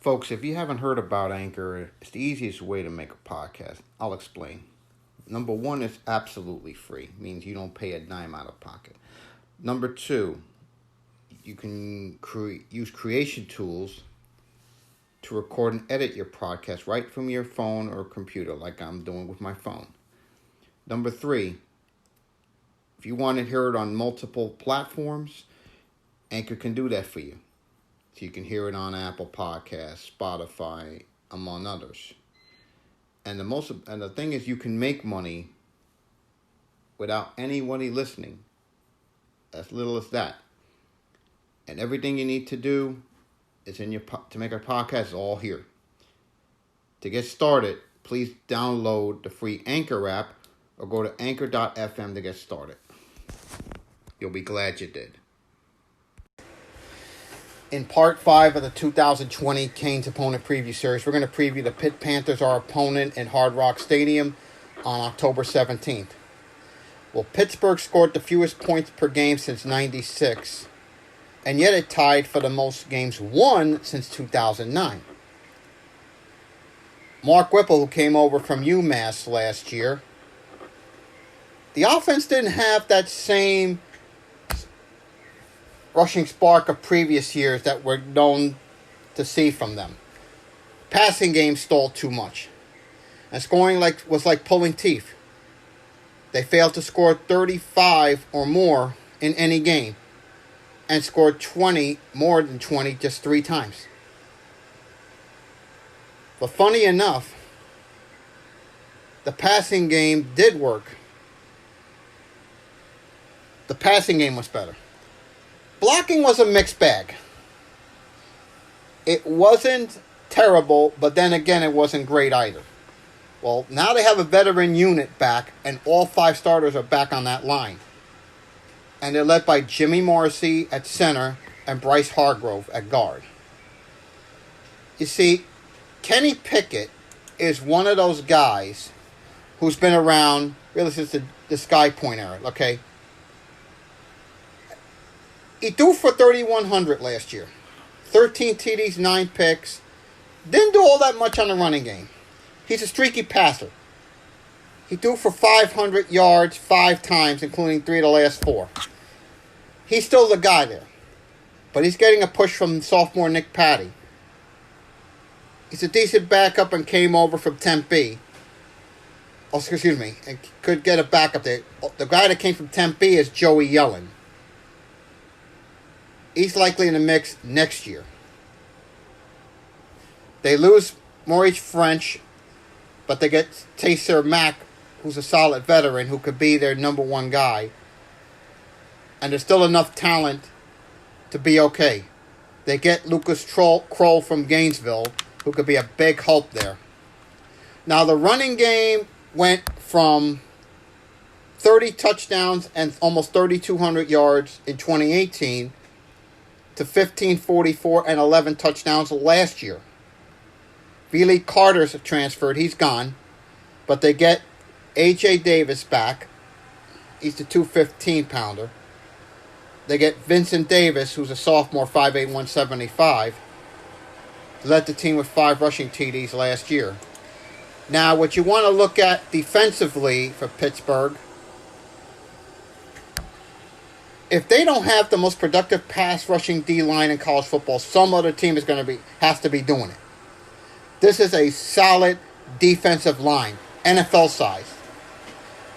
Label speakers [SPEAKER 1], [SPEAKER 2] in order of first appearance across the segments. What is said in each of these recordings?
[SPEAKER 1] Folks, if you haven't heard about Anchor, it's the easiest way to make a podcast. I'll explain. Number one, it's absolutely free. Means you don't pay a dime out of pocket. Number two, you can use creation tools to record and edit your podcast right from your phone or computer, like I'm doing with my phone. Number three, if you want to hear it on multiple platforms, Anchor can do that for you. So you can hear it on Apple Podcasts, Spotify, among others. And the thing is, you can make money without anybody listening. As little as that. And everything you need to do is to make a podcast is all here. To get started, please download the free Anchor app or go to anchor.fm to get started. You'll be glad you did. In part 5 of the 2020 Canes opponent preview series, we're going to preview the Pitt Panthers, our opponent, in Hard Rock Stadium on October 17th. Well, Pittsburgh scored the fewest points per game since '96, and yet it tied for the most games won since 2009. Mark Whipple, who came over from UMass last year, the offense didn't have that same rushing spark of previous years that we're known to see from them. Passing game stalled too much. And scoring was like pulling teeth. They failed to score 35 or more in any game and scored more than 20 just 3 times. But funny enough, the passing game did work. The passing game was better. Blocking was a mixed bag. It wasn't terrible, but then again, it wasn't great either. Well, now they have a veteran unit back, and all 5 starters are back on that line. And they're led by Jimmy Morrissey at center and Bryce Hargrove at guard. You see, Kenny Pickett is one of those guys who's been around really since the Sky Point era, okay? He threw for 3,100 last year. 13 TDs, 9 picks. Didn't do all that much on the running game. He's a streaky passer. He threw for 500 yards 5 times, including 3 of the last 4. He's still the guy there. But he's getting a push from sophomore Nick Patty. He's a decent backup and came over from Tempe. Oh, excuse me. And could get a backup there. The guy that came from Tempe is Joey Yellen. He's likely in the mix next year. They lose Maurice French, but they get Taysir Mack, who's a solid veteran, who could be their number 1 guy. And there's still enough talent to be okay. They get Lucas Kroll from Gainesville, who could be a big help there. Now, the running game went from 30 touchdowns and almost 3,200 yards in 2018 to 1,544 and 11 touchdowns last year. Vili Carter's transferred. He's gone. But they get A.J. Davis back. He's the 215-pounder. They get Vincent Davis, who's a sophomore, 5'8", 175. Led the team with 5 rushing TDs last year. Now, what you want to look at defensively for Pittsburgh, if they don't have the most productive pass rushing D-line in college football, some other team has to be doing it. This is a solid defensive line, NFL size.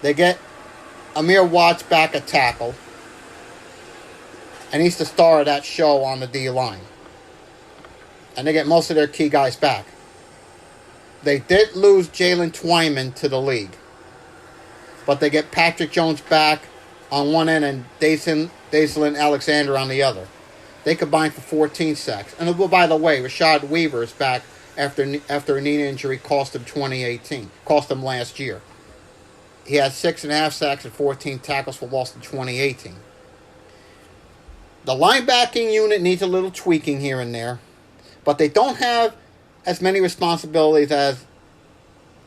[SPEAKER 1] They get Amir Watts back at tackle, and he's the star of that show on the D-line. And they get most of their key guys back. They did lose Jalen Twyman to the league, but they get Patrick Jones back on one end and Daislin Alexander on the other. They combined for 14 sacks. And by the way, Rashad Weaver is back after a knee injury cost him last year. He had 6.5 sacks and 14 tackles for loss in 2018. The linebacking unit needs a little tweaking here and there, but they don't have as many responsibilities as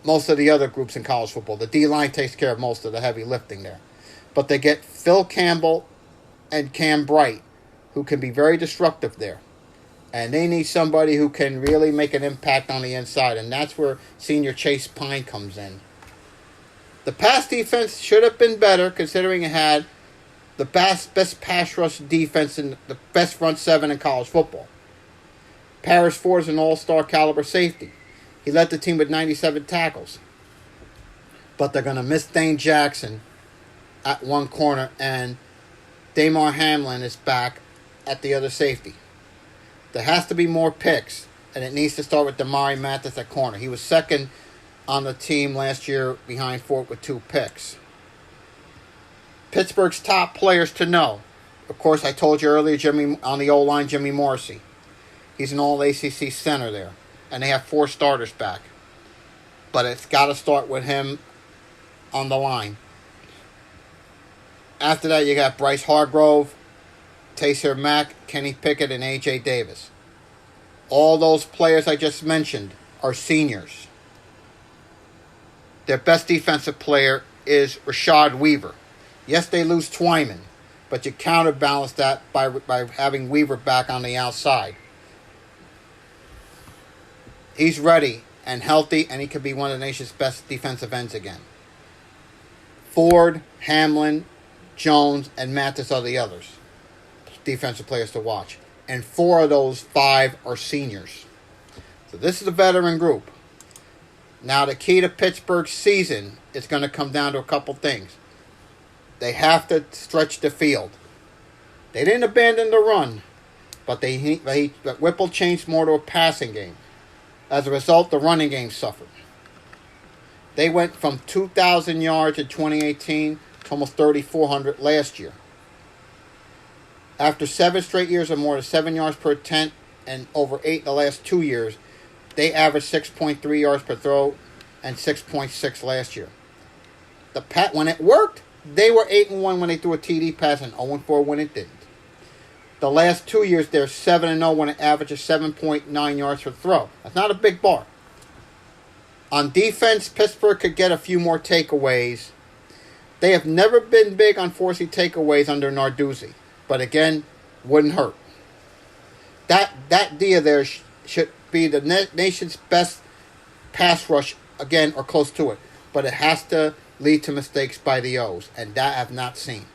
[SPEAKER 1] most of the other groups in college football. The D-line takes care of most of the heavy lifting there. But they get Phil Campbell and Cam Bright, who can be very disruptive there. And they need somebody who can really make an impact on the inside. And that's where senior Chase Pine comes in. The pass defense should have been better considering it had the best pass rush defense and the best front seven in college football. Paris Ford is an all-star caliber safety. He led the team with 97 tackles. But they're going to miss Dane Jackson at one corner, and Damar Hamlin is back at the other safety. There has to be more picks, and it needs to start with Damari Mathis at corner. He was second on the team last year behind Fort with 2 picks. Pittsburgh's top players to know. Of course, I told you earlier, on the O-line, Jimmy Morrissey. He's an all-ACC center there. And they have 4 starters back. But it's got to start with him on the line. After that, you got Bryce Hargrove, Taysir Mack, Kenny Pickett, and A.J. Davis. All those players I just mentioned are seniors. Their best defensive player is Rashad Weaver. Yes, they lose Twyman, but you counterbalance that by having Weaver back on the outside. He's ready and healthy, and he could be one of the nation's best defensive ends again. Ford, Hamlin, Jones, and Mathis are the others. Defensive players to watch. And 4 of those 5 are seniors. So this is a veteran group. Now the key to Pittsburgh's season is going to come down to a couple things. They have to stretch the field. They didn't abandon the run, but Whipple changed more to a passing game. As a result, the running game suffered. They went from 2,000 yards in 2018 to almost 3,400 last year. After 7 straight years of more than 7 yards per attempt and over 8 the last 2 years, they averaged 6.3 yards per throw and 6.6 last year. When it worked, they were 8-1 when they threw a TD pass and 0-4 when it didn't. The last 2 years, they're 7-0 when it averages 7.9 yards per throw. That's not a big bar. On defense, Pittsburgh could get a few more takeaways. They have never been big on forcing takeaways under Narduzzi. But again, wouldn't hurt. That dia there should be the nation's best pass rush, again, or close to it. But it has to lead to mistakes by the O's, and that I have not seen.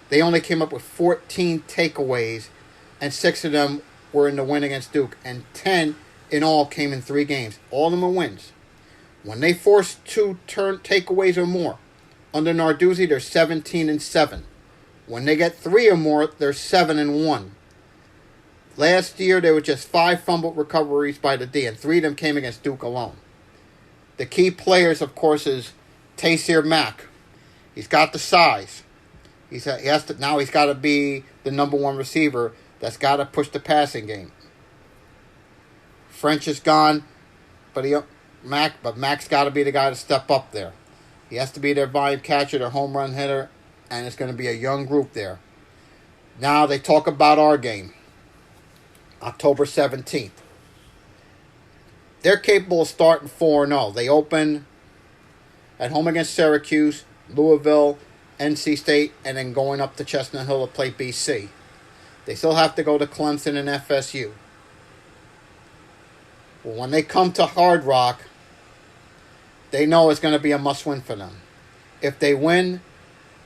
[SPEAKER 1] They only came up with 14 takeaways, and 6 of them were in the win against Duke, and 10 in all came in 3 games. All of them are wins. When they force 2 takeaways or more, under Narduzzi, they're 17-7. When they get 3 or more, they're 7-1. Last year, there were just 5 fumbled recoveries by the D, and 3 of them came against Duke alone. The key players, of course, is Taysir Mack. He's got the size. He's got to be the number 1 receiver that's got to push the passing game. French is gone, but Mack's got to be the guy to step up there. He has to be their volume catcher, their home run hitter, and it's going to be a young group there. Now they talk about our game, October 17th. They're capable of starting 4-0. They open at home against Syracuse, Louisville, NC State, and then going up to Chestnut Hill to play BC. They still have to go to Clemson and FSU. Well, when they come to Hard Rock, they know it's going to be a must-win for them. If they win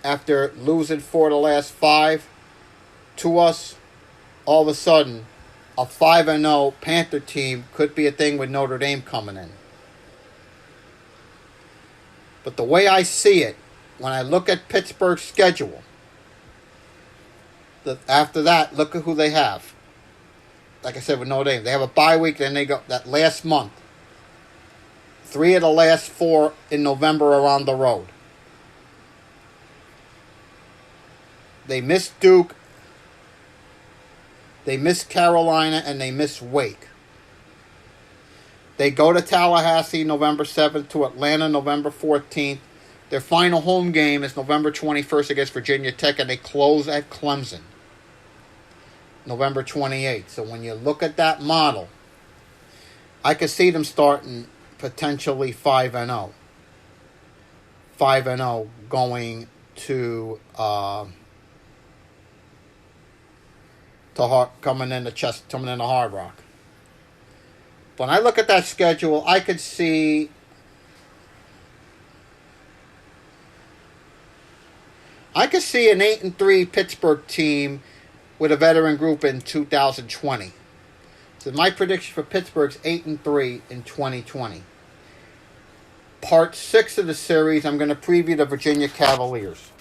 [SPEAKER 1] after losing 4 of the last 5 to us, all of a sudden, a 5-0 Panther team could be a thing with Notre Dame coming in. But the way I see it, when I look at Pittsburgh's schedule, after that, look at who they have. Like I said, with Notre Dame, they have a bye week, then they go that last month. 3 of the last 4 in November are on the road. They miss Duke, they miss Carolina, and they miss Wake. They go to Tallahassee November 7th, to Atlanta November 14th. Their final home game is November 21st against Virginia Tech, and they close at Clemson November 28th. So when you look at that model, I could see them starting potentially 5-0. 5-0 going to coming in the Hard Rock. When I look at that schedule, I could see an 8-3 Pittsburgh team with a veteran group in 2020. So my prediction for Pittsburgh's 8-3 in 2020. Part 6 of the series, I'm going to preview the Virginia Cavaliers.